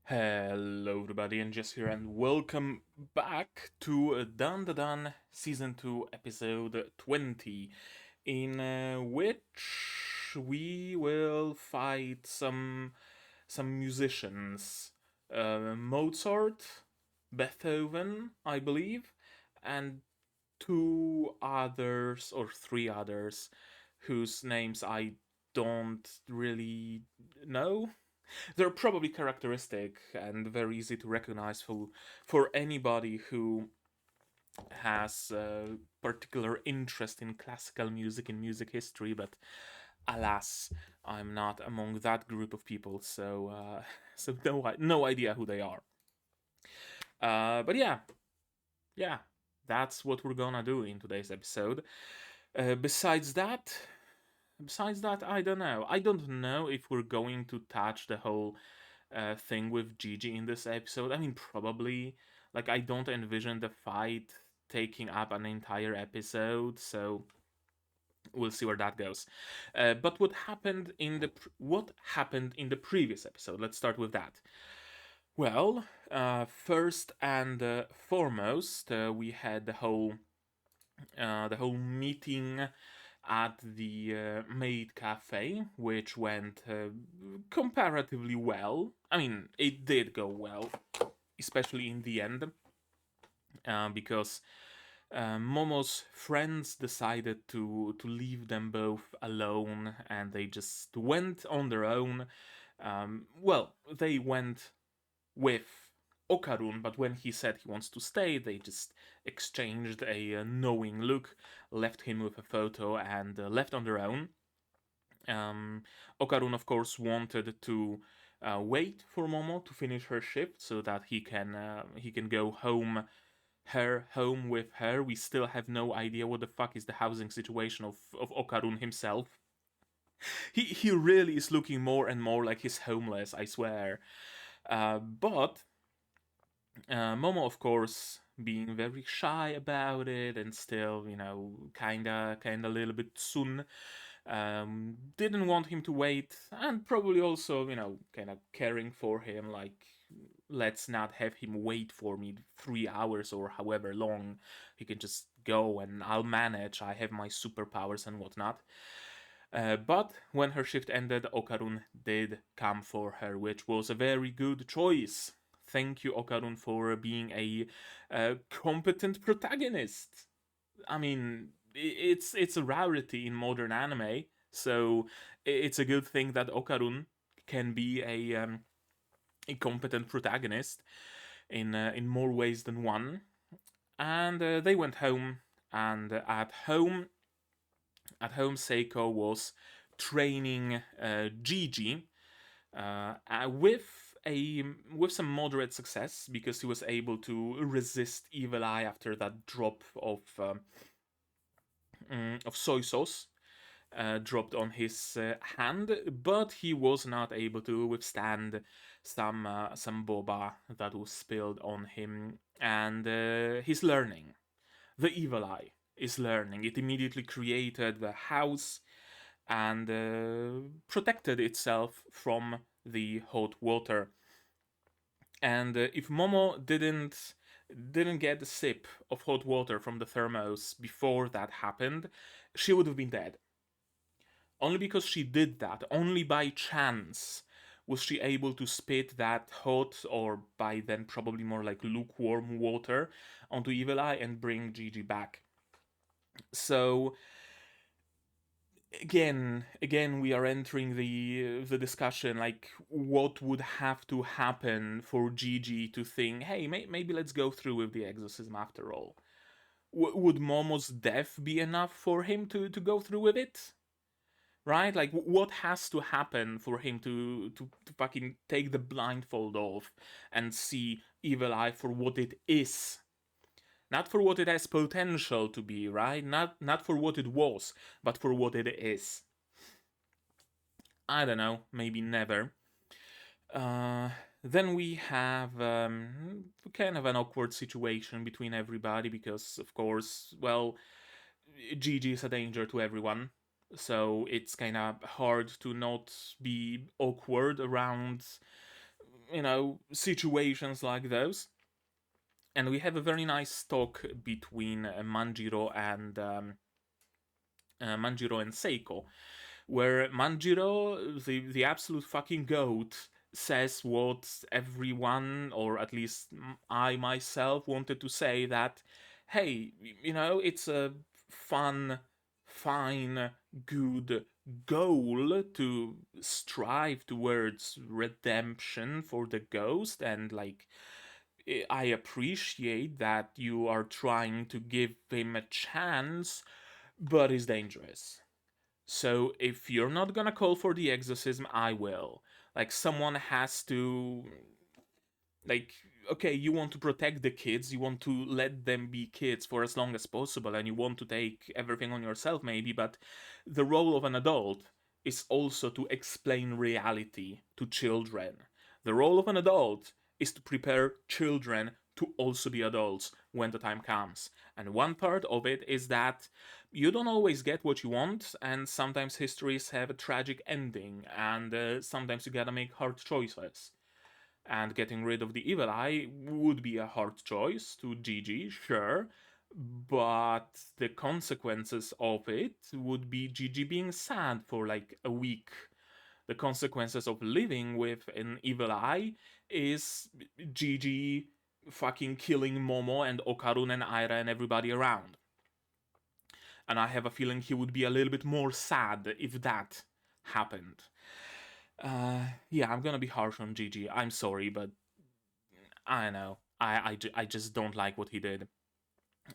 Hello everybody, and Jess here, and welcome back to DANDADAN Season 2, Episode 20, in which we will fight some musicians. Mozart, Beethoven, I believe, and two others, or three others, whose names I don't really know. They're probably characteristic and very easy to recognize for anybody who has a particular interest in classical music and music history, but alas, I'm not among that group of people, so no idea who they are. But yeah, that's what we're gonna do in today's episode. Besides that, I don't know. I don't know if we're going to touch the whole thing with Gigi in this episode. I mean, probably. Like, I don't envision the fight taking up an entire episode, so we'll see where that goes. But what happened in the previous episode? Let's start with that. Well, first and foremost, we had the whole meeting at the maid cafe, which went comparatively well. I mean, it did go well, especially in the end, because Momo's friends decided to leave them both alone, and they just went on their own. Well, they went with Okarun, but when he said he wants to stay, they just exchanged a knowing look, left him with a photo, and left on their own. Okarun, of course, wanted to wait for Momo to finish her shift so that he can go home with her. We still have no idea what the fuck is the housing situation of Okarun himself. He really is looking more and more like he's homeless, I swear. But Momo, of course, being very shy about it and still, kinda a little bit soon, didn't want him to wait, and probably also, kinda caring for him, like, let's not have him wait for me 3 hours or however long. He can just go and I'll manage. I have my superpowers and whatnot. But when her shift ended, Okarun did come for her, which was a very good choice. Thank you, Okarun, for being a competent protagonist. I mean, it's a rarity in modern anime, so it's a good thing that Okarun can be a competent protagonist in more ways than one. And they went home, and at home, Seiko was training Gigi with some moderate success because he was able to resist Evil Eye after that drop of soy sauce dropped on his hand, but he was not able to withstand some boba that was spilled on him, and he's learning. The Evil Eye is learning. It immediately created the house and protected itself from the hot water. And if Momo didn't get a sip of hot water from the thermos before that happened, she would have been dead. Only because she did that, only by chance, was she able to spit that hot, or by then probably more like lukewarm water onto Evil Eye and bring Gigi back. So again we are entering the discussion, like, what would have to happen for Gigi to think, hey, maybe let's go through with the exorcism after all. Would Momo's death be enough for him to go through with it? Right? Like, what has to happen for him to fucking take the blindfold off and see Evil Eye for what it is? Not for what it has potential to be, right? Not for what it was, but for what it is. I don't know, maybe never. Then we have kind of an awkward situation between everybody because, of course, well, Gigi is a danger to everyone. So it's kind of hard to not be awkward around situations like those. And we have a very nice talk between Manjiro and Seiko, where Manjiro, the absolute fucking goat, says what everyone, or at least I myself, wanted to say, that, hey, it's a fun, fine, good goal to strive towards redemption for the ghost, and like, I appreciate that you are trying to give him a chance, but it's dangerous. So if you're not gonna call for the exorcism, I will. Like, someone has to, like, okay, you want to protect the kids, you want to let them be kids for as long as possible, and you want to take everything on yourself, maybe, but the role of an adult is also to explain reality to children. The role of an adult is to prepare children to also be adults when the time comes. And one part of it is that you don't always get what you want, and sometimes histories have a tragic ending, and sometimes you gotta make hard choices. And getting rid of the evil eye would be a hard choice to Gigi, sure, but the consequences of it would be Gigi being sad for like a week. The consequences of living with an evil eye is Gigi fucking killing Momo and Okarun and Aira and everybody around. And I have a feeling he would be a little bit more sad if that happened. Yeah, I'm gonna be harsh on Gigi. I'm sorry, but I know. I just don't like what he did.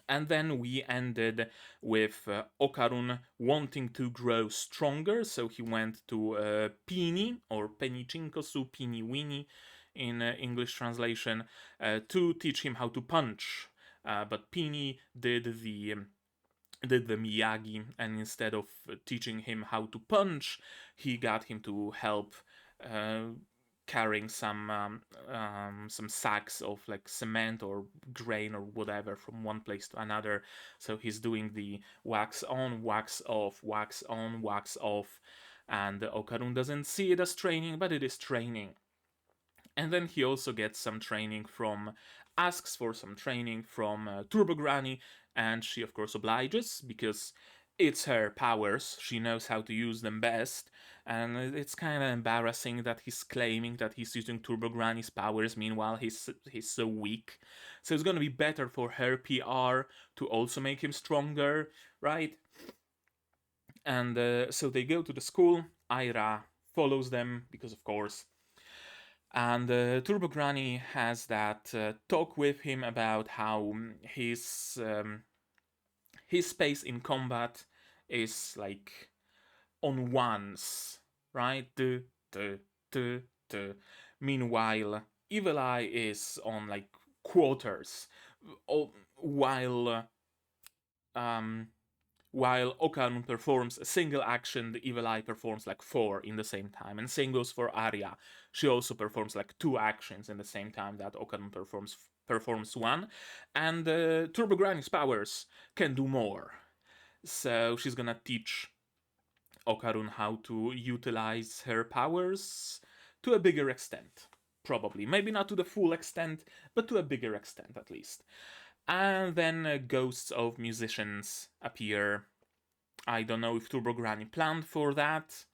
And then we ended with Okarun wanting to grow stronger, so he went to Pini, or Penichinkosu, Pini Winnie in English translation, to teach him how to punch. But Pini did the Miyagi, and instead of teaching him how to punch, he got him to help uh, carrying some sacks of like cement or grain or whatever from one place to another. So he's doing the wax on, wax off, wax on, wax off, and Okarun doesn't see it as training, but it is training. And then he also gets some training from, asks for some training from Turbo Granny, and she of course obliges because it's her powers. She knows how to use them best, and it's kind of embarrassing that he's claiming that he's using Turbo Granny's powers. Meanwhile, he's so weak. So it's gonna be better for her PR to also make him stronger, right? And so they go to the school. Aira follows them because, of course, and Turbo Granny has that talk with him about how his space in combat is like on ones, right? Duh, duh, duh. Meanwhile, Evil Eye is on like quarters, while um, while Okarun performs a single action, the Evil Eye performs like 4 in the same time. And same goes for Arya. She also performs like 2 actions in the same time that Okarun performs 1. And Turbo Granny's powers can do more. So she's gonna teach Okarun how to utilize her powers to a bigger extent. Probably. Maybe not to the full extent, but to a bigger extent at least. And then ghosts of musicians appear. I don't know if Turbo Granny planned for that,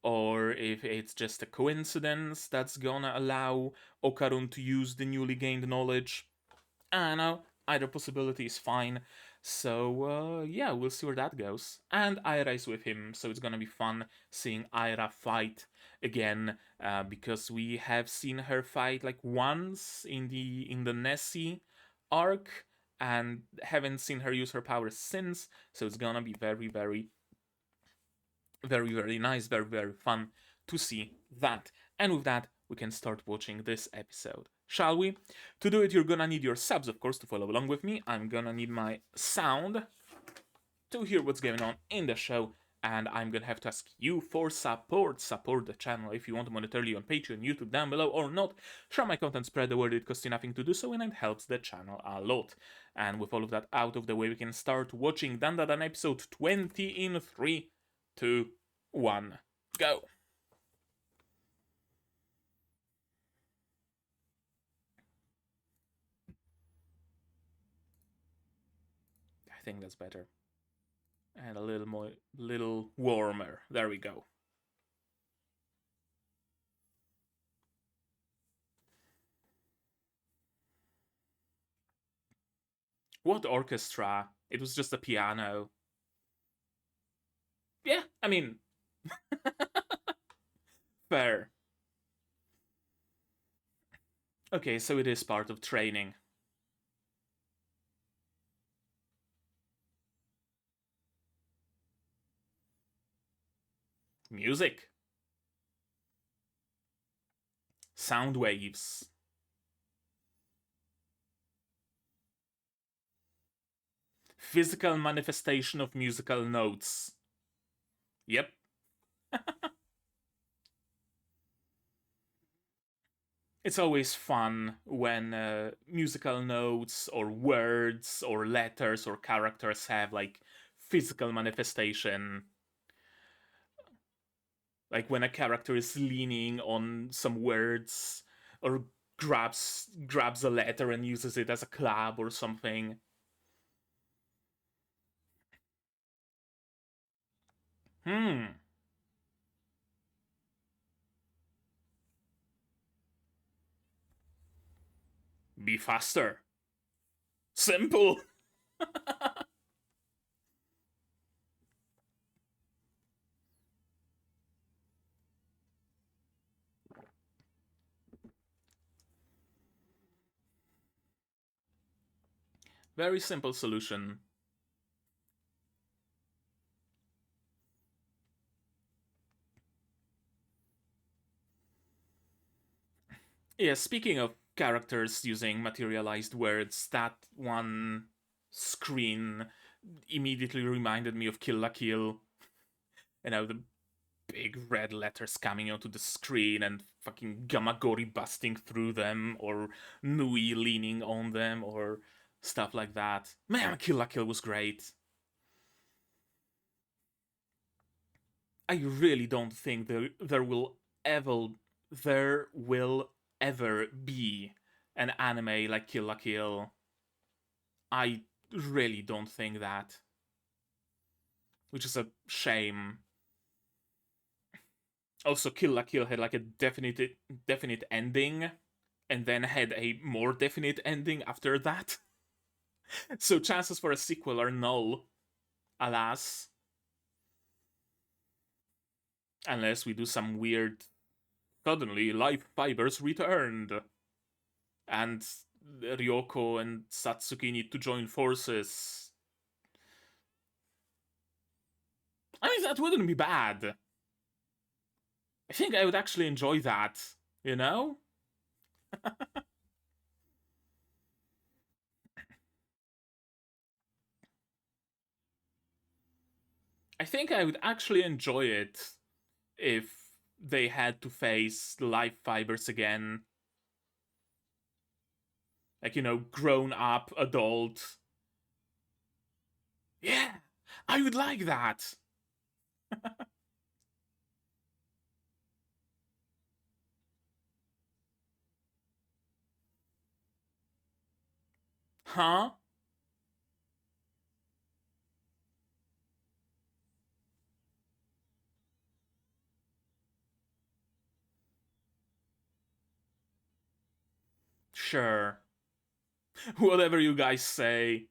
or if it's just a coincidence that's gonna allow Okarun to use the newly gained knowledge. I don't know, either possibility is fine. So, yeah, we'll see where that goes. And Aira is with him, so it's gonna be fun seeing Aira fight again, because we have seen her fight like once in the Nessie arc, and haven't seen her use her powers since, so it's gonna be very, very, very, very nice, very, very fun to see that. And with that, we can start watching this episode. Shall we? To do it, you're gonna need your subs, of course, to follow along with me. I'm gonna need my sound to hear what's going on in the show, and I'm gonna have to ask you for support. Support the channel if you want monetarily on Patreon, YouTube down below, or not. Share my content, spread the word, it costs you nothing to do so, and it helps the channel a lot. And with all of that out of the way, we can start watching DANDADAN episode 20 in 3, 2, 1, go. think that's better. And a little warmer. There we go. What orchestra? It was just a piano. Yeah, I mean, fair. Okay, so it is part of training. Music. Sound waves. Physical manifestation of musical notes. Yep. It's always fun when musical notes or words or letters or characters have like physical manifestation. Like when a character is leaning on some words or grabs a letter and uses it as a club or something. Hmm. Be faster. Simple. Very simple solution. Yeah, speaking of characters using materialized words, that one screen immediately reminded me of Kill la Kill. You know, the big red letters coming onto the screen and fucking Gamagori busting through them, or Nui leaning on them, or stuff like that. Man, Kill la Kill was great. I really don't think ever there will ever be an anime like Kill la Kill. I really don't think that, which is a shame. Also, Kill la Kill had like a definite ending, and then had a more definite ending after that. So chances for a sequel are null, alas. Unless we do some weird, suddenly life fibers returned, and Ryoko and Satsuki need to join forces. I mean, that wouldn't be bad. I think I would actually enjoy that, you know? I think I would actually enjoy it if they had to face the life fibers again. Like, you know, grown up, adult. Yeah, I would like that. Huh? Sure. Whatever you guys say.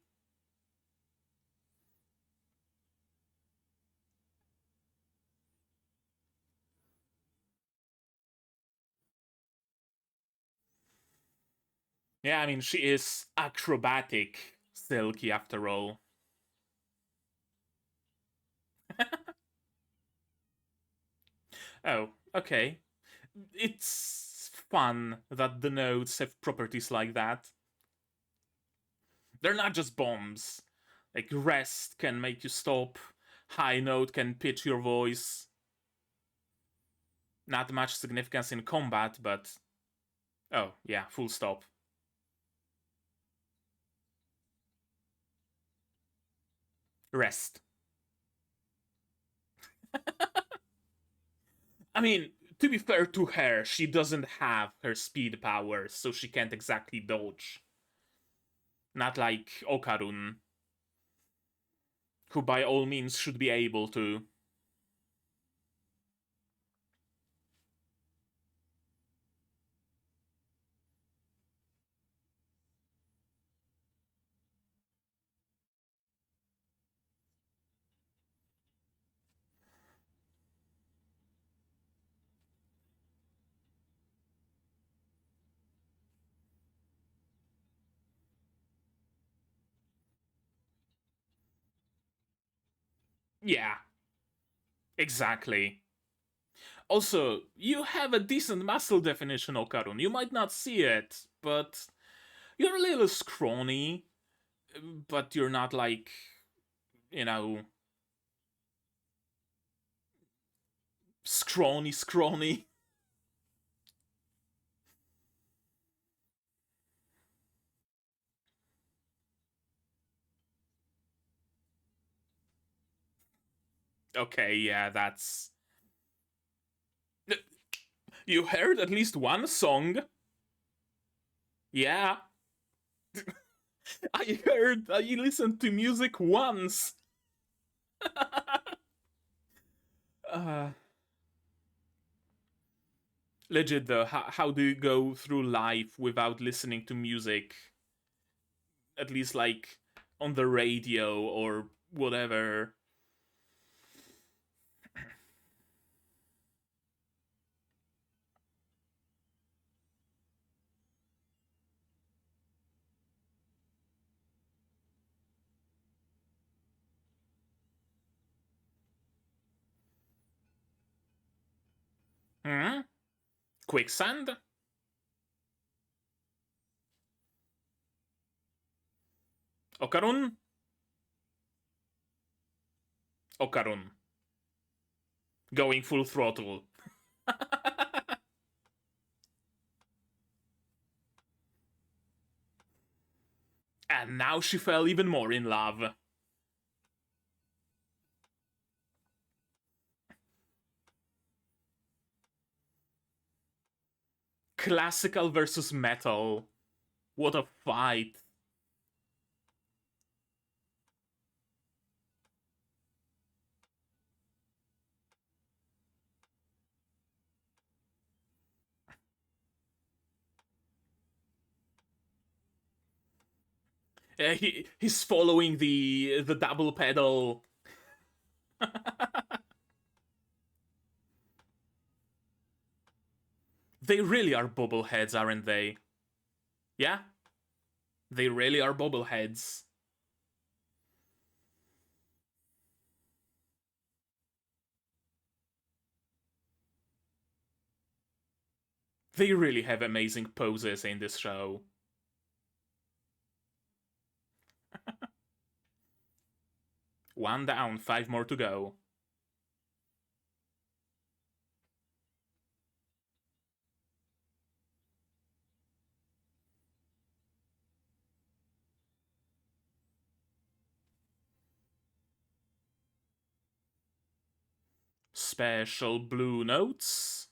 Yeah, I mean, she is acrobatic, Silky, after all. Oh, okay. It's fun that the notes have properties like that. They're not just bombs. Like, rest can make you stop, high note can pitch your voice. Not much significance in combat, but. Oh, yeah, full stop. Rest. I mean, to be fair to her, she doesn't have her speed powers, so she can't exactly dodge. Not like Okarun. who by all means should be able to. Yeah, exactly. Also, you have a decent muscle definition, Okarun. You might not see it, but you're a little scrawny, but you're not like, you know, scrawny. Okay, yeah, that's. You heard at least one song? Yeah. I listened to music once. uh, Legit though, how do you go through life without listening to music? At least like on the radio or whatever. Hmm? Quicksand? Okarun? Okarun. Going full throttle. And now she fell even more in love. Classical versus metal. What a fight. He's following the double pedal. They really are bobbleheads, aren't they? Yeah? They really are bobbleheads. They really have amazing poses in this show. One down, five more to go. Special blue notes.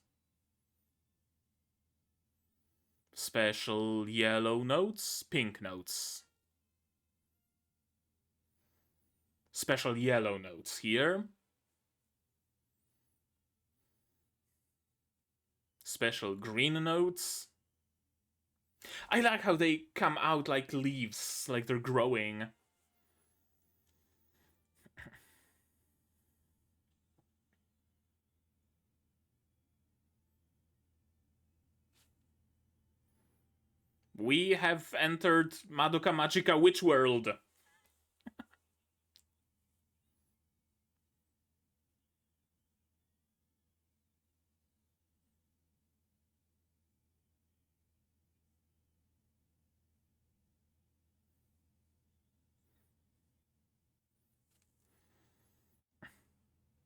Special yellow notes. Pink notes. Special yellow notes here. Special green notes. I like how they come out like leaves, like they're growing. We have entered Madoka Magica Witch World.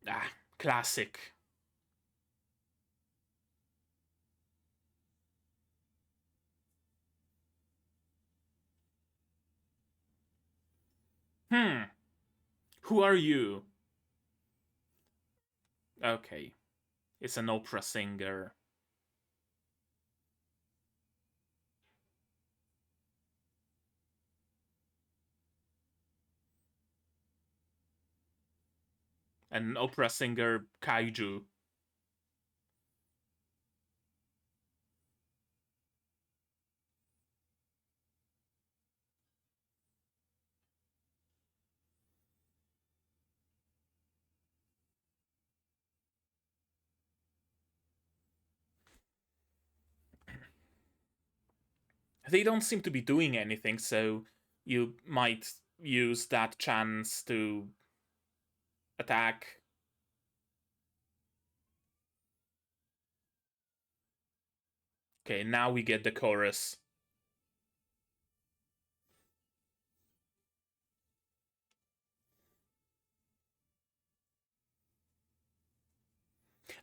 Ah, classic. Hmm. Who are you? Okay. It's an opera singer. an opera singer kaiju. They don't seem to be doing anything, so you might use that chance to attack. Okay, now we get the chorus.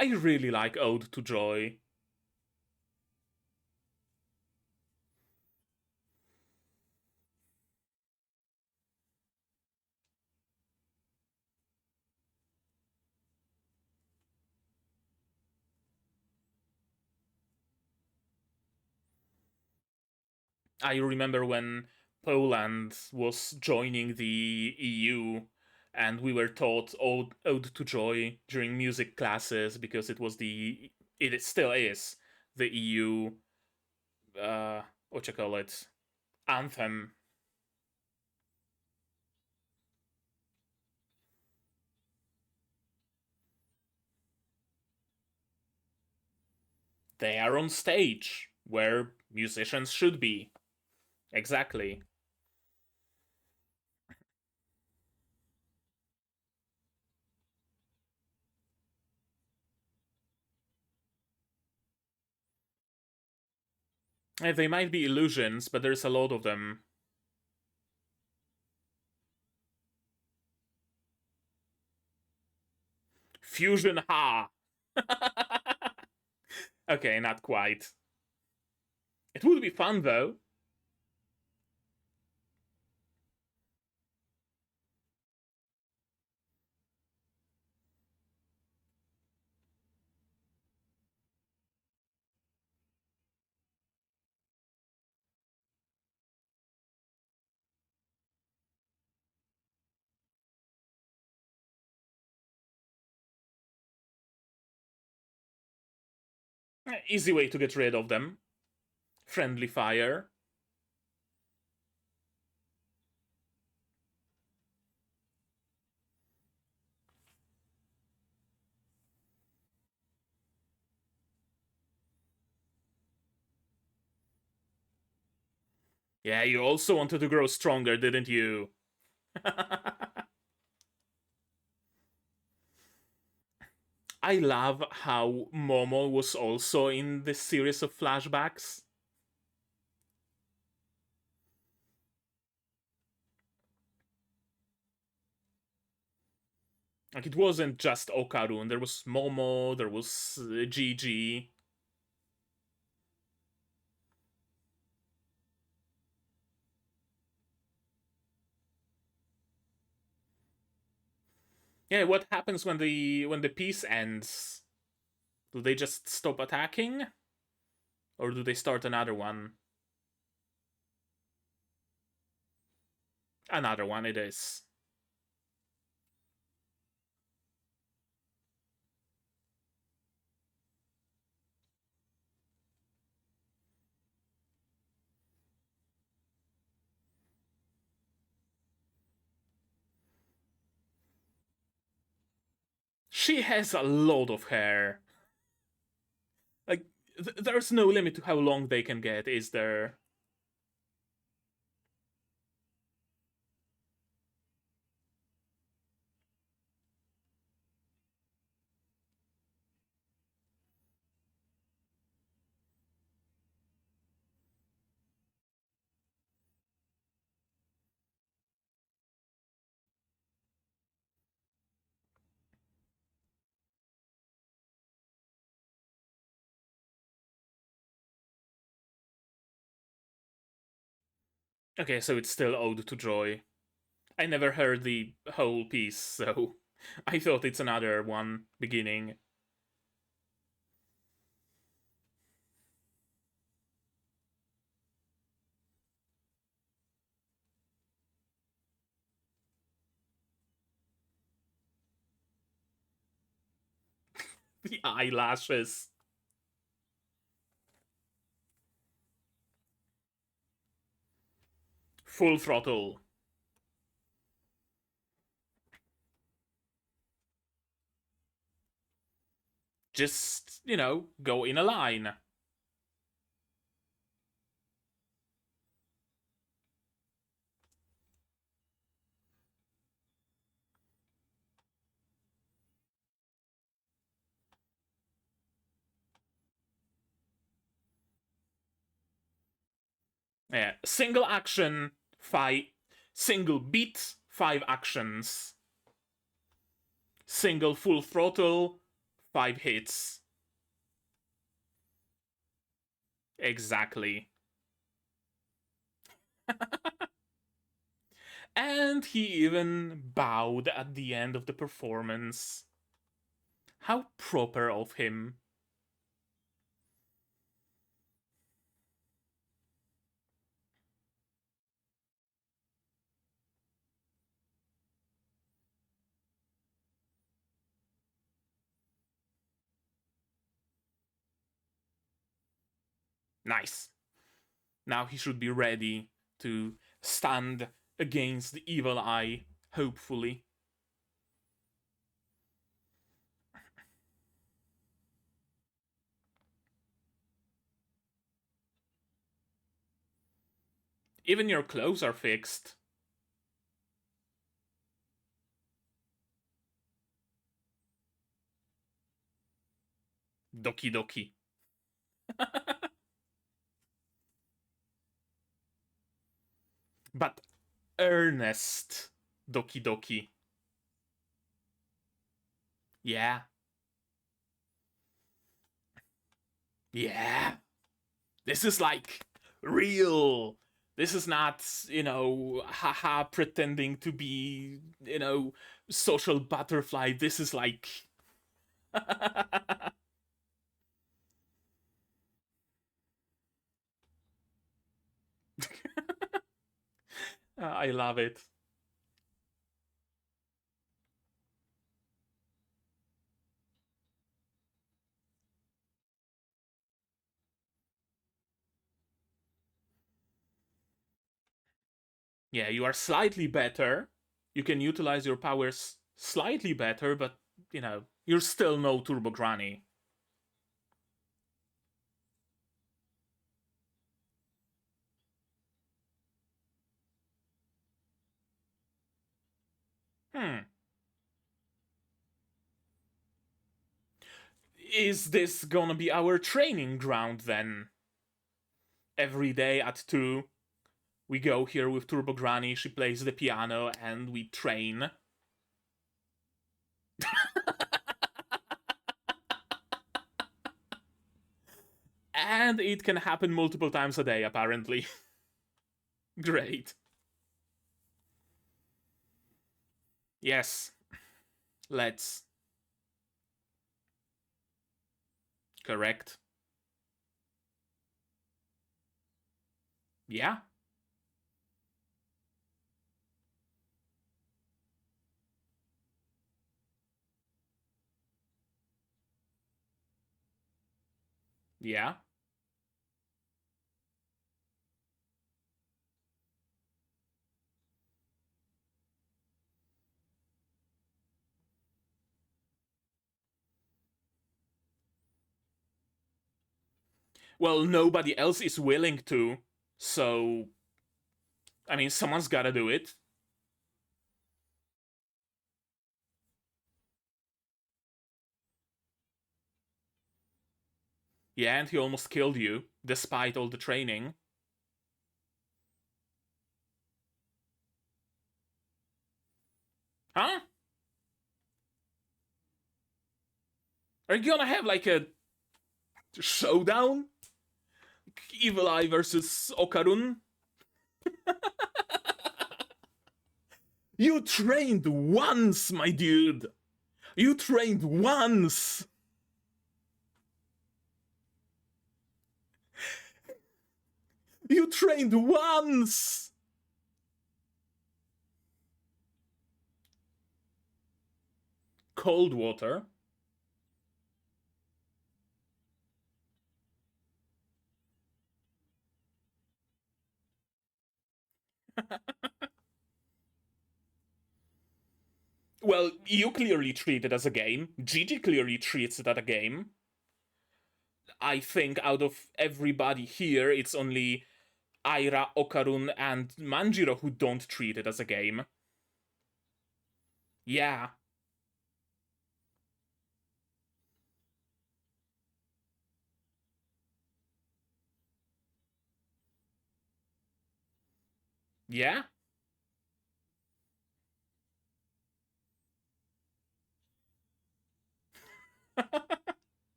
I really like Ode to Joy. I remember when Poland was joining the EU and we were taught Ode to Joy during music classes because it still is the EU, what you call it, anthem. They are on stage where musicians should be. Exactly. They might be illusions, but there's a lot of them. Fusion Ha! Okay, not quite. It would be fun though. Easy way to get rid of them. Friendly fire. Yeah, you also wanted to grow stronger, didn't you? I love how Momo was also in this series of flashbacks. Like, it wasn't just Okarun, there was Momo, there was Gigi. Yeah, what happens when the piece ends? Do they just stop attacking? Or do they start another one? Another one it is. She has a lot of hair. Like, there's no limit to how long they can get, is there? Okay, so it's still Ode to Joy. I never heard the whole piece, so I thought it's another one beginning. The eyelashes. Full throttle. Just, go in a line. Yeah, single action, 5. Single beat, 5 actions. Single full throttle, 5 hits. Exactly. And he even bowed at the end of the performance. How proper of him. Nice. Now he should be ready to stand against the evil eye, hopefully. Even your clothes are fixed. Doki doki. But earnest doki doki. Yeah. Yeah. This is like real. This is not, haha, pretending to be, social butterfly. This is like. I love it. Yeah, you are slightly better. You can utilize your powers slightly better, but, you're still no Turbo Granny. Hmm. Is this gonna be our training ground then? Every day at 2, we go here with Turbo Granny, she plays the piano, and we train. And it can happen multiple times a day, apparently. Great. Yes. Let's. Correct. Yeah. Yeah. Well, nobody else is willing to, so. I mean, someone's gotta do it. Yeah, and he almost killed you, despite all the training. Huh? Are you gonna have like a showdown? Evil Eye versus Okarun? You trained once, my dude! You trained once! You trained once! Cold water. Well, you clearly treat it as a game. Gigi clearly treats it as a game. I think out of everybody here, it's only Aira, Okarun, and Manjiro who don't treat it as a game. Yeah. Yeah?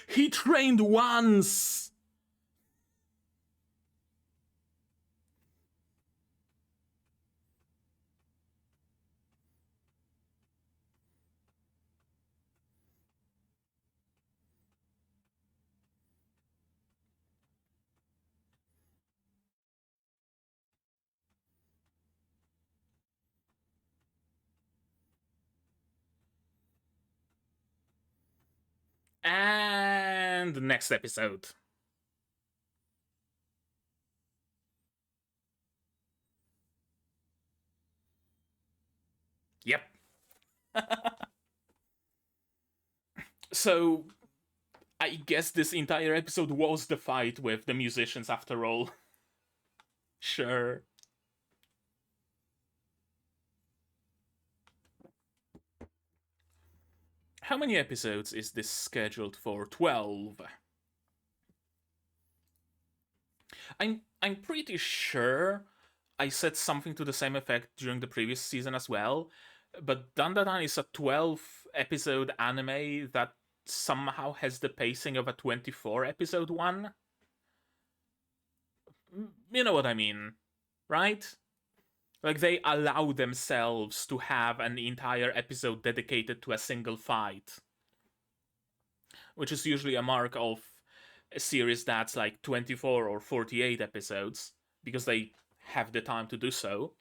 He trained once! And next episode. Yep. So, I guess this entire episode was the fight with the musicians after all. Sure. How many episodes is this scheduled for? 12. I'm pretty sure I said something to the same effect during the previous season as well. But DANDADAN is a 12 episode anime that somehow has the pacing of a 24 episode one. You know what I mean, right? Like they allow themselves to have an entire episode dedicated to a single fight, which is usually a mark of a series that's like 24 or 48 episodes because they have the time to do so.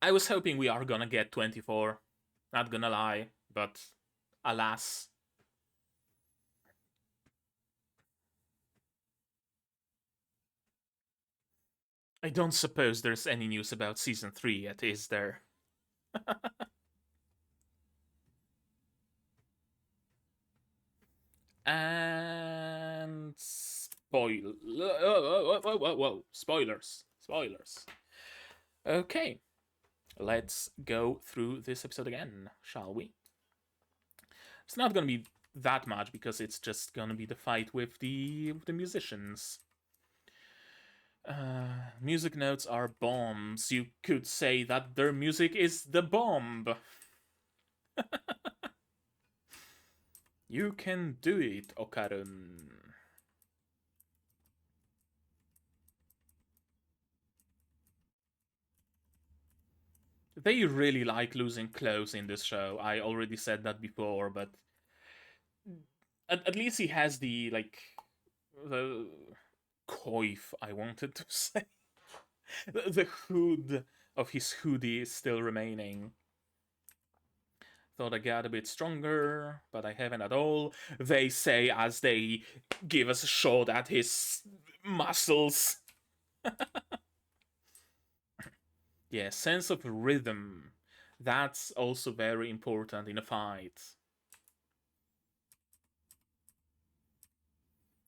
I was hoping we are gonna get 24, not gonna lie, but alas. I don't suppose there's any news about season 3 yet, is there? And whoa, spoilers, spoilers. Okay, let's go through this episode again, shall we? It's not gonna be that much because it's just gonna be the fight with the musicians. Music notes are bombs. You could say that their music is the bomb. You can do it, Okarun. They really like losing clothes in this show. I already said that before, but at least he has the coif I wanted to say. The hood of his hoodie is still remaining. Thought I got a bit stronger, but I haven't at all. They say as they give us a shot at his muscles. Yeah, sense of rhythm. That's also very important in a fight.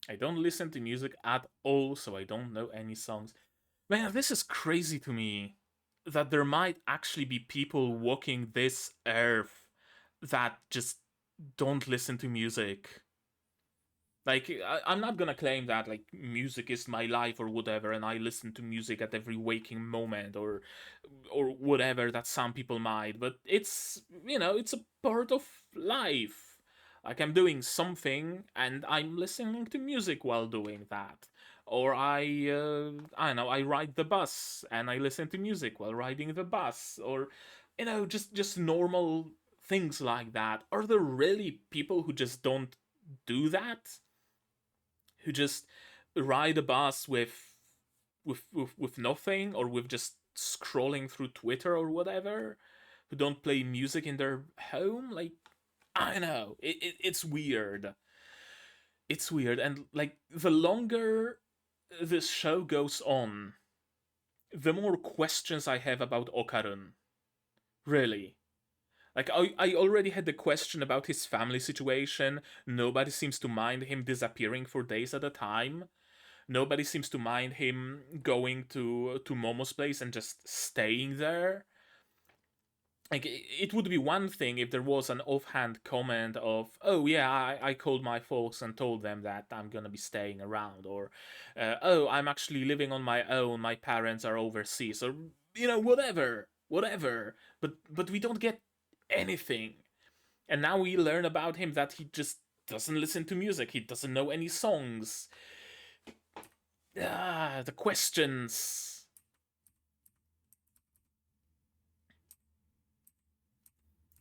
I don't listen to music at all, so I don't know any songs. Man, this is crazy to me that there might actually be people walking this earth that just don't listen to music. Like, I'm not gonna claim that like music is my life or whatever, and I listen to music at every waking moment or whatever that some people might. But it's it's a part of life. Like I'm doing something and I'm listening to music while doing that. Or I don't know, I ride the bus and I listen to music while riding the bus. Or, just normal things like that. Are there really people who just don't do that? Who just ride a bus with nothing, or with just scrolling through Twitter or whatever, who don't play music in their home? Like, I don't know. It's weird. It's weird. And like the longer this show goes on, the more questions I have about Okarun. Really. Like, I already had the question about his family situation. Nobody seems to mind him disappearing for days at a time. Nobody seems to mind him going to Momo's place and just staying there. Like, it would be one thing if there was an offhand comment of, oh yeah, I called my folks and told them that I'm gonna be staying around, or oh, I'm actually living on my own, my parents are overseas, or whatever. But we don't get anything. And now we learn about him that he just doesn't listen to music, he doesn't know any songs. The questions.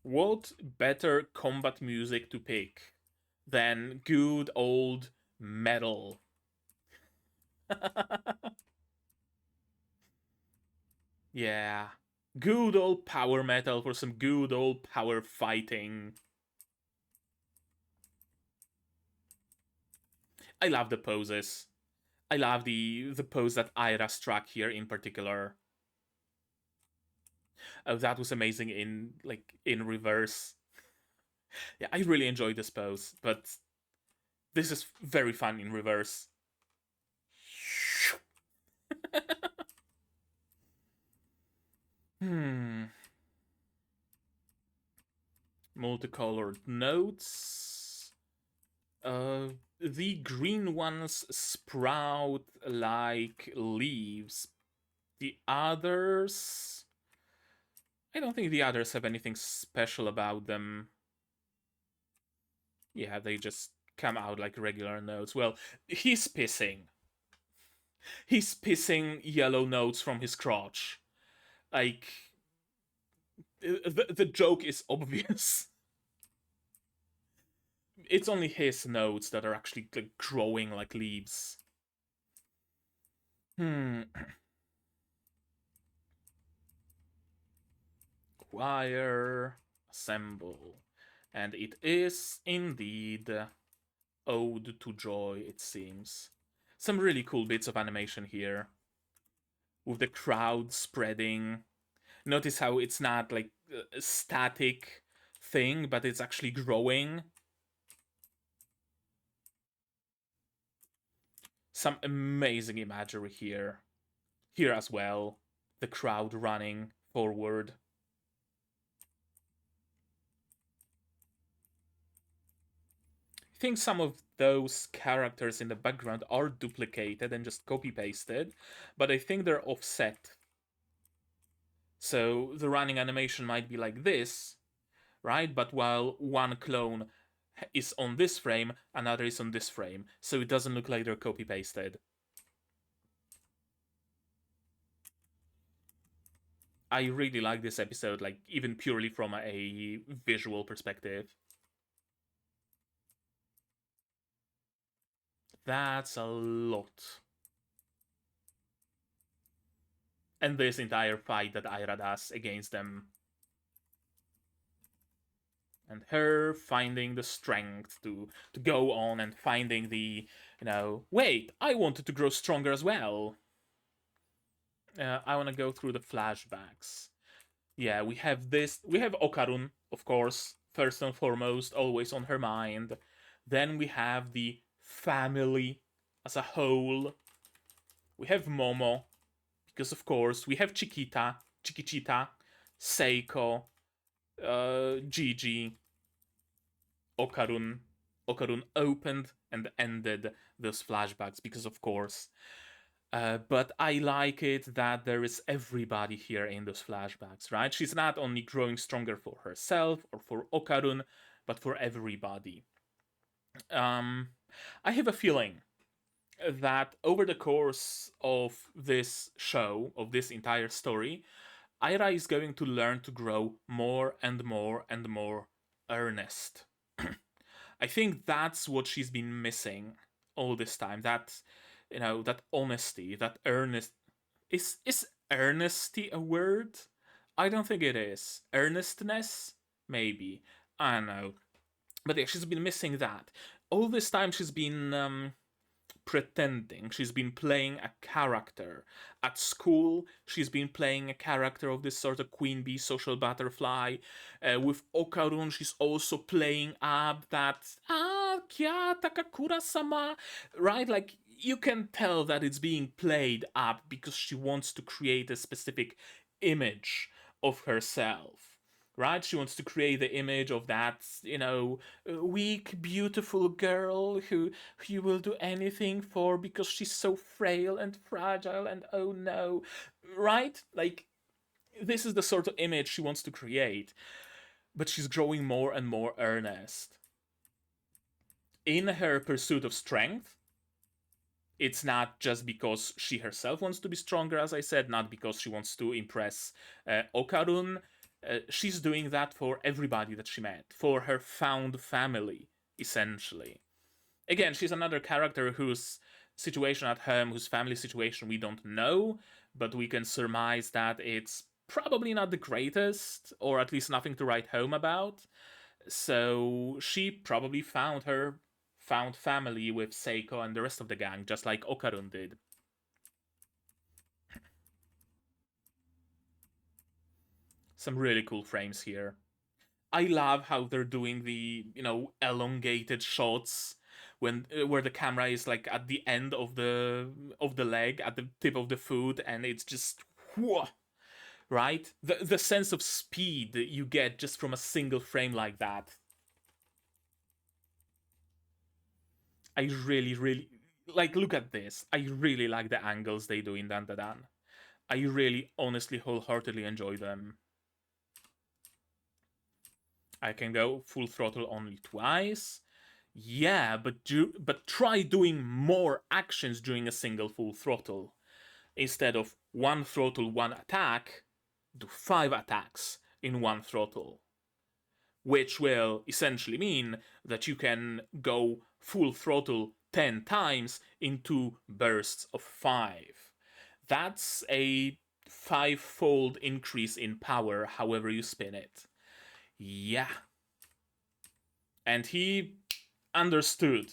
What better combat music to pick than good old metal? Yeah. Good old power metal for some good old power fighting. I love the poses. I love the pose that Ira struck here in particular. Oh, that was amazing in reverse. Yeah, I really enjoyed this pose, but this is very fun in reverse. Hmm. Multicolored notes. The green ones sprout like leaves. The others. I don't think the others have anything special about them. Yeah, they just come out like regular notes. Well, he's pissing. He's pissing yellow notes from his crotch. Like, the joke is obvious. It's only his notes that are actually like, growing like leaves. Hmm. Choir, assemble. And it is indeed Ode to Joy, it seems. Some really cool bits of animation here. With the crowd spreading. Notice how it's not like a static thing, but it's actually growing. Some amazing imagery here. Here as well. The crowd running forward. I think some of those characters in the background are duplicated and just copy pasted, but I think they're offset. So the running animation might be like this, right? But while one clone is on this frame, another is on this frame, so it doesn't look like they're copy pasted. I really like this episode, like even purely from a visual perspective. That's a lot. And this entire fight that Aira does against them. And her finding the strength to go on and finding wait, I wanted to grow stronger as well. I want to go through the flashbacks. Yeah, we have this. We have Okarun, of course, first and foremost, always on her mind. Then we have the family as a whole. We have Momo, because of course we have Chiquichita, Seiko, Gigi, Okarun. Okarun opened and ended those flashbacks because, of course. But I like it that there is everybody here in those flashbacks, right? She's not only growing stronger for herself or for Okarun, but for everybody. Um, I have a feeling that over the course of this show, of this entire story, Ira is going to learn to grow more and more and more earnest. I think that's what she's been missing all this time. That, that honesty, that earnest. Is earnesty a word? I don't think it is. Earnestness, maybe. I don't know. But yeah, she's been missing that. All this time she's been pretending. She's been playing a character. At school, she's been playing a character of this sort of queen bee, social butterfly. With Okarun, she's also playing up that kya Takakura sama, right? Like you can tell that it's being played up because she wants to create a specific image of herself, right? She wants to create the image of that, weak, beautiful girl who you will do anything for because she's so frail and fragile and oh no, right? Like, this is the sort of image she wants to create, but she's growing more and more earnest. In her pursuit of strength, it's not just because she herself wants to be stronger, as I said, not because she wants to impress Okarun. She's doing that for everybody that she met, for her found family, essentially. Again, she's another character whose situation at home, whose family situation we don't know, but we can surmise that it's probably not the greatest, or at least nothing to write home about. So she probably found family with Seiko and the rest of the gang, just like Okarun did. Some really cool frames here. I love how they're doing the elongated shots when where the camera is like at the end of the leg, at the tip of the foot, and it's just whoa, right? The sense of speed that you get just from a single frame like that. I really, really like. Look at this. I really like the angles they do in DANDADAN. I really, honestly, wholeheartedly enjoy them. I can go full throttle only twice. Yeah, but try doing more actions during a single full throttle. Instead of one throttle, one attack, do 5 attacks in one throttle. Which will essentially mean that you can go full throttle 10 times in 2 bursts of 5. That's a 5-fold increase in power, however you spin it. Yeah. And he understood.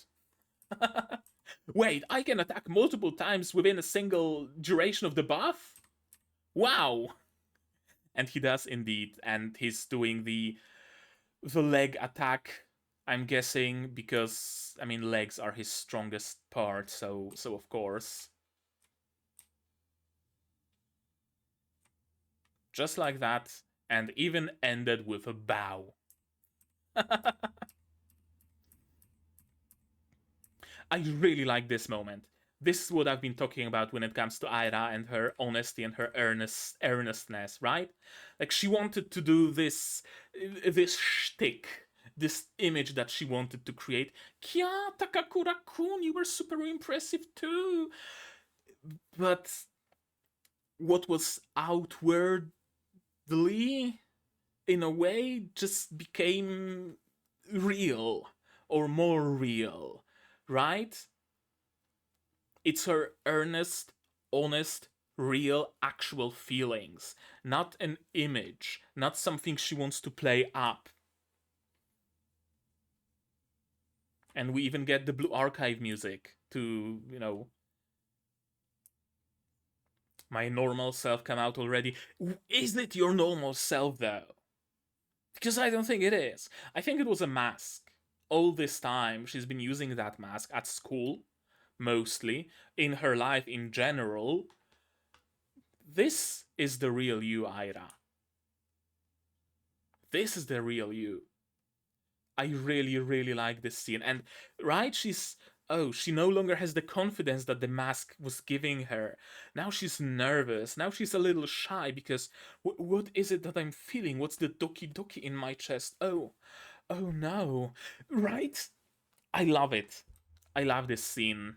Wait, I can attack multiple times within a single duration of the buff? Wow! And he does indeed, and he's doing the leg attack, I'm guessing, because legs are his strongest part, so of course. Just like that, and even ended with a bow. I really like this moment. This is what I've been talking about when it comes to Aira and her honesty and her earnestness, right? Like she wanted to do this shtick, this image that she wanted to create. Kya Takakura-kun, you were super impressive too. But what was outwardly, in a way, just became real or more real, right? It's her earnest, honest, real, actual feelings, not an image, not something she wants to play up. And we even get the Blue Archive music to, my normal self come out already. Is it your normal self, though? Because I don't think it is. I think it was a mask. All this time, she's been using that mask at school, mostly, in her life in general. This is the real you, Aira. This is the real you. I really, really like this scene. And, right, she no longer has the confidence that the mask was giving her. Now she's nervous. Now she's a little shy because what is it that I'm feeling? What's the doki doki in my chest? Oh, Oh no. Right? I love it. I love this scene.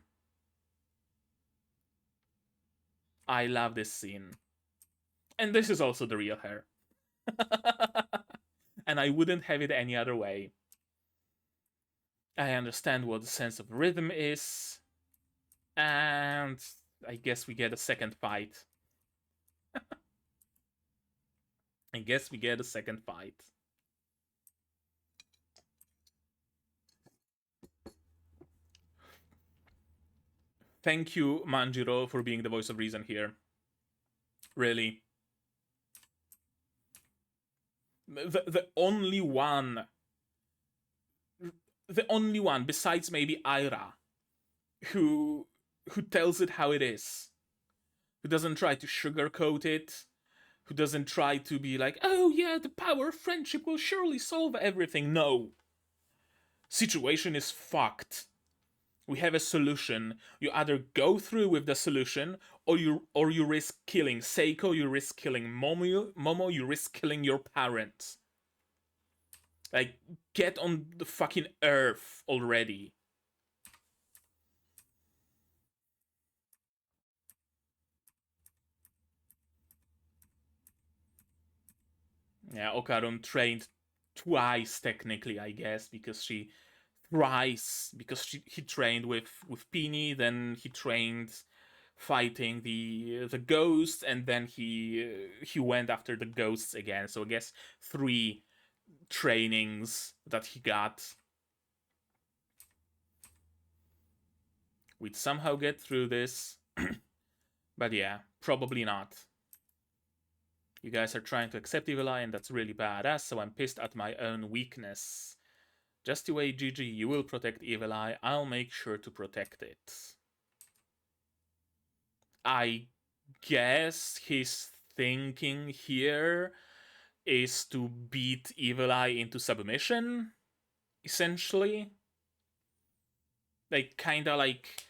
I love this scene. And this is also the real her. And I wouldn't have it any other way. I understand what the sense of rhythm is. And I guess we get a second fight. I guess we get a second fight. Thank you, Manjiro, for being the voice of reason here. Really. The only one, besides maybe Aira, who tells it how it is, who doesn't try to sugarcoat it, who doesn't try to be like, oh yeah, the power of friendship will surely solve everything. No. Situation is fucked. We have a solution. You either go through with the solution, or you risk killing Seiko, you risk killing Momo, you risk killing your parents. Like, get on the fucking earth already. Yeah, Okarun trained twice technically, I guess, because she thrice because he trained with Pini, then he trained fighting the ghost, and then he went after the ghosts again. So I guess 3 trainings that he got. We'd somehow get through this. But yeah, probably not. You guys are trying to accept Evil Eye, and that's really badass, so I'm pissed at my own weakness. Just you wait, Gigi, you will protect Evil Eye, I'll make sure to protect it. I guess his thinking here is to beat Evil Eye into submission, essentially. Like, kinda like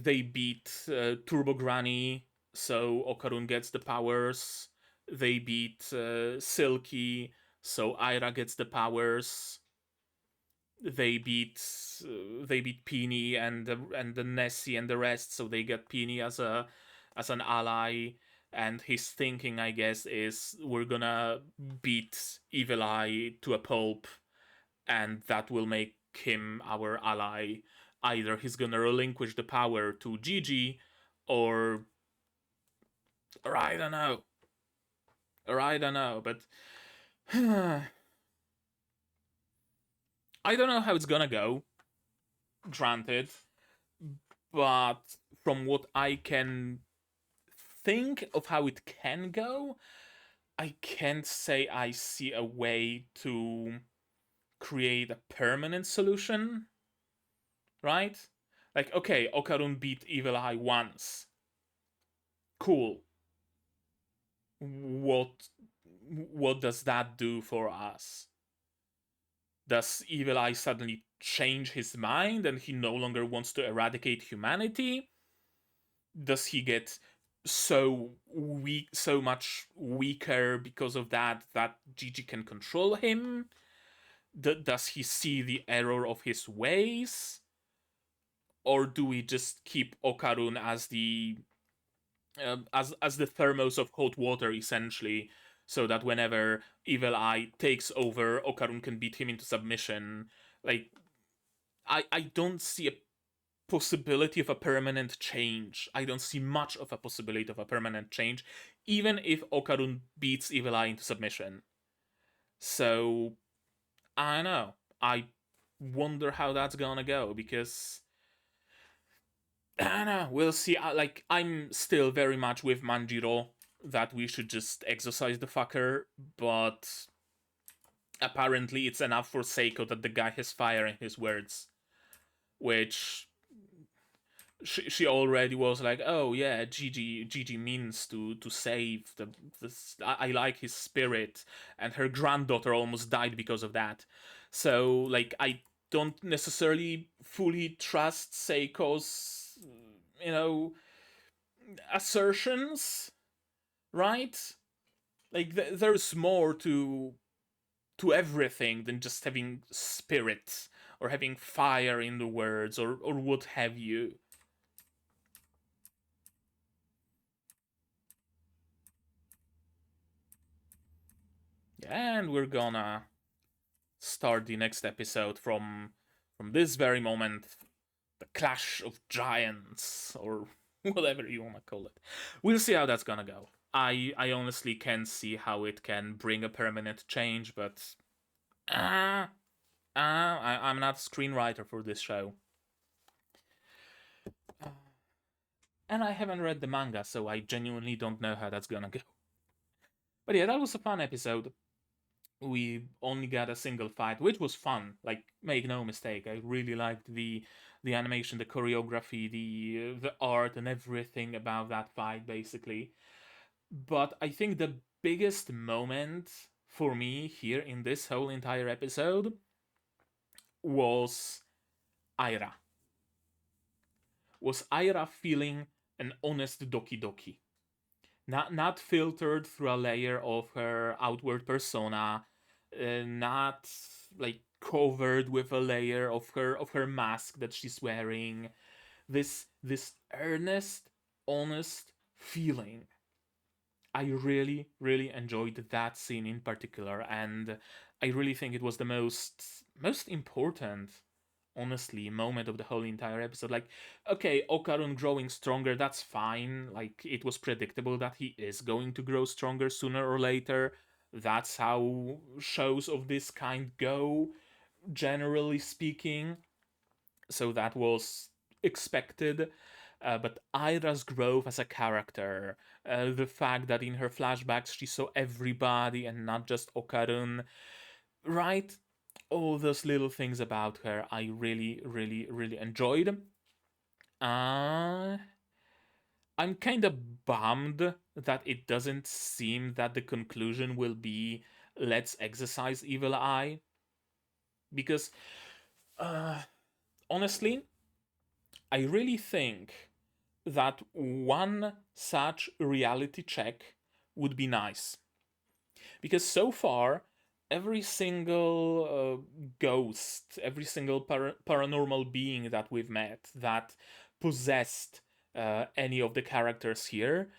they beat Turbo Granny, so Okarun gets the powers. They beat Silky, so Aira gets the powers. They beat Peony and the Nessie and the rest, so they get Peony as an ally. And his thinking, I guess, is we're gonna beat Evil Eye to a pulp, and that will make him our ally. Either he's gonna relinquish the power to Gigi, or I don't know, but I don't know how it's gonna go. Granted, but from what I can think of how it can go, I can't say I see a way to create a permanent solution, right? Like, okay, Okarun beat Evil Eye once. Cool. What does that do for us? Does Evil Eye suddenly change his mind and he no longer wants to eradicate humanity? Does he get so weak, so much weaker because of that Gigi can control him? Does he see the error of his ways? Or do we just keep Okarun as the as the thermos of hot water, essentially, so that whenever Evil Eye takes over, Okarun can beat him into submission? Like, I don't see a possibility of a permanent change. I don't see much of a possibility of a permanent change, even if Okarun beats Evil Eye into submission. So, I don't know. I wonder how that's gonna go, because I don't know. We'll see. Like, I'm still very much with Manjiro that we should just exorcise the fucker, but apparently it's enough for Seiko that the guy has fire in his words, which she already was like, oh yeah, Gigi means to save the I like his spirit, and her granddaughter almost died because of that. So, like, I don't necessarily fully trust Seiko's, you know, assertions, right? Like, there's more to to everything than just having spirit or having fire in the words or what have you. And we're gonna start the next episode from this very moment, the clash of giants or whatever you want to call it. We'll see how that's gonna go. I honestly can't see how it can bring a permanent change, but I'm not a screenwriter for this show. And I haven't read the manga, so I genuinely don't know how that's gonna go. But yeah, that was a fun episode. We only got a single fight, which was fun. Like, make no mistake, I really liked the animation, the choreography, the art, and everything about that fight, basically. But I think the biggest moment for me here in this whole entire episode was Aira. Was Aira feeling an honest doki doki? Not filtered through a layer of her outward persona, not like covered with a layer of her mask that she's wearing. This earnest, honest feeling. I really, really enjoyed that scene in particular, and I really think it was the most important, honestly, moment of the whole entire episode. Like, okay, Okarun growing stronger, that's fine. Like, it was predictable that he is going to grow stronger sooner or later. That's how shows of this kind go, generally speaking. So that was expected. But Aira's growth as a character, the fact that in her flashbacks she saw everybody and not just Okarun, right? All those little things about her I really, really, really enjoyed. Uh, I'm kind of bummed that it doesn't seem that the conclusion will be let's exercise Evil Eye. Because, uh, honestly, I really think that one such reality check would be nice. Because so far, every single ghost, every single paranormal being that we've met that possessed any of the characters here,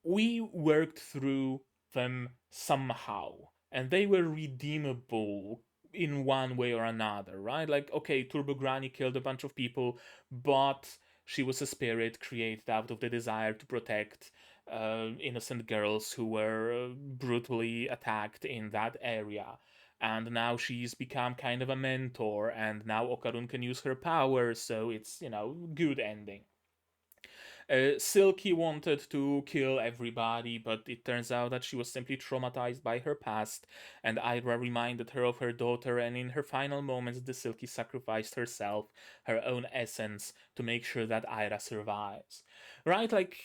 we worked through them somehow. And they were redeemable in one way or another, right? Like, okay, Turbo Granny killed a bunch of people, but she was a spirit created out of the desire to protect innocent girls who were brutally attacked in that area. And now she's become kind of a mentor, and now Okarun can use her power, so it's, good ending. Silky wanted to kill everybody, but it turns out that she was simply traumatized by her past, and Ira reminded her of her daughter, and in her final moments, the Silky sacrificed herself, her own essence, to make sure that Ira survives. Right? Like,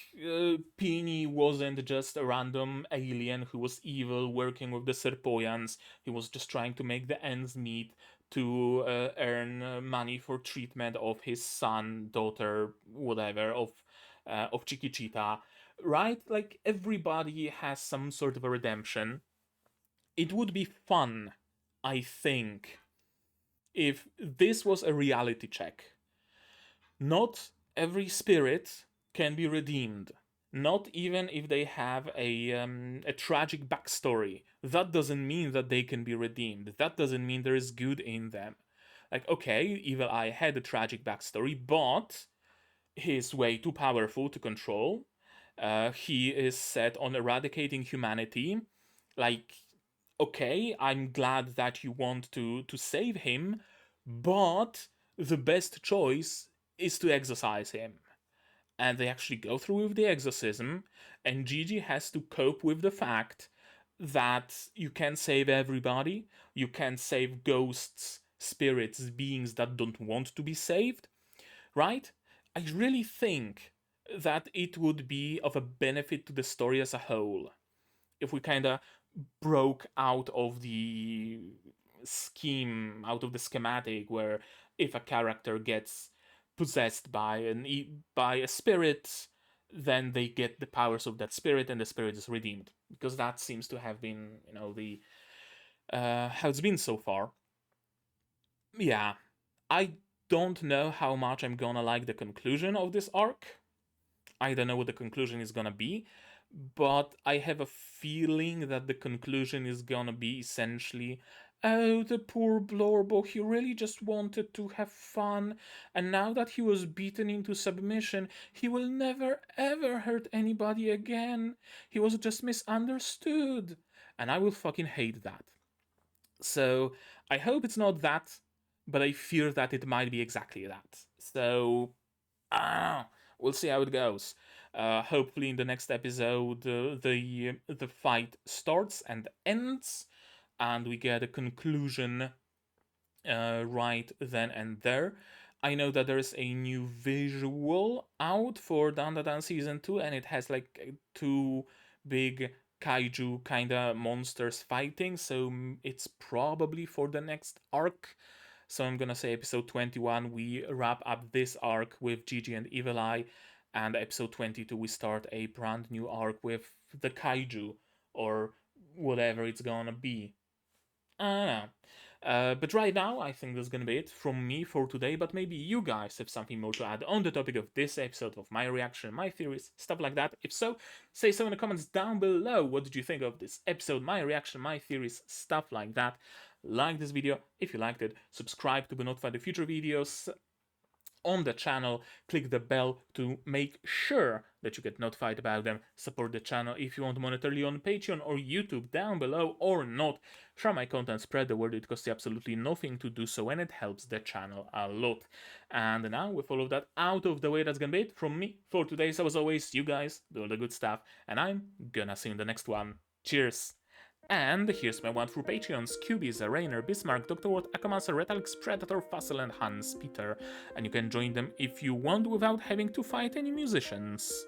Peony wasn't just a random alien who was evil working with the Serpoyans, he was just trying to make the ends meet to earn money for treatment of his son, daughter, whatever, of Chiquichita, right? Like everybody has some sort of a redemption. It would be fun, I think, if this was a reality check. Not every spirit can be redeemed. Not even if they have a tragic backstory. That doesn't mean that they can be redeemed. That doesn't mean there is good in them. Like, okay, Evil Eye had a tragic backstory, but he's way too powerful to control. He is set on eradicating humanity. Like, okay, I'm glad that you want to save him, but the best choice is to exorcise him. And they actually go through with the exorcism, and Gigi has to cope with the fact that you can't save everybody, you can't save ghosts, spirits, beings that don't want to be saved, right? I really think that it would be of a benefit to the story as a whole if we kind of broke out of the scheme, out of the schematic, where if a character gets possessed by a spirit, then they get the powers of that spirit, and the spirit is redeemed. Because that seems to have been, how it's been so far. Yeah, I don't know how much I'm gonna like the conclusion of this arc. I don't know what the conclusion is gonna be, but I have a feeling that the conclusion is gonna be essentially, oh, the poor Blorbo, he really just wanted to have fun, and now that he was beaten into submission, he will never ever hurt anybody again. He was just misunderstood. And I will fucking hate that. So I hope it's not that, but I fear that it might be exactly that. So we'll see how it goes. Hopefully, in the next episode, the fight starts and ends, and we get a conclusion right then and there. I know that there's a new visual out for DANDADAN Season 2, and it has like two big kaiju kind of monsters fighting, so it's probably for the next arc. So I'm gonna say episode 21, we wrap up this arc with Gigi and Evil Eye, and episode 22, we start a brand new arc with the kaiju, or whatever it's gonna be. I don't know. But right now, I think that's gonna be it from me for today. But maybe you guys have something more to add on the topic of this episode, of my reaction, my theories, stuff like that. If so, say so in the comments down below. What did you think of this episode, my reaction, my theories, stuff like that? Like this video if you liked it. Subscribe to be notified of future videos on the channel. Click the bell to make sure that you get notified about them. Support the channel if you want monetarily on Patreon or YouTube down below, or not. Share my content, spread the word. It costs you absolutely nothing to do so, and it helps the channel a lot. And now, with all of that out of the way, that's gonna be it from me for today. So as always, you guys do all the good stuff, and I'm gonna see you in the next one. Cheers! And here's my one through Patreons: Cubies, Rainer, Bismarck, Dr. Watt, Akamancer, Retalix, Predator, Fussel, and Hans Peter. And you can join them if you want without having to fight any musicians.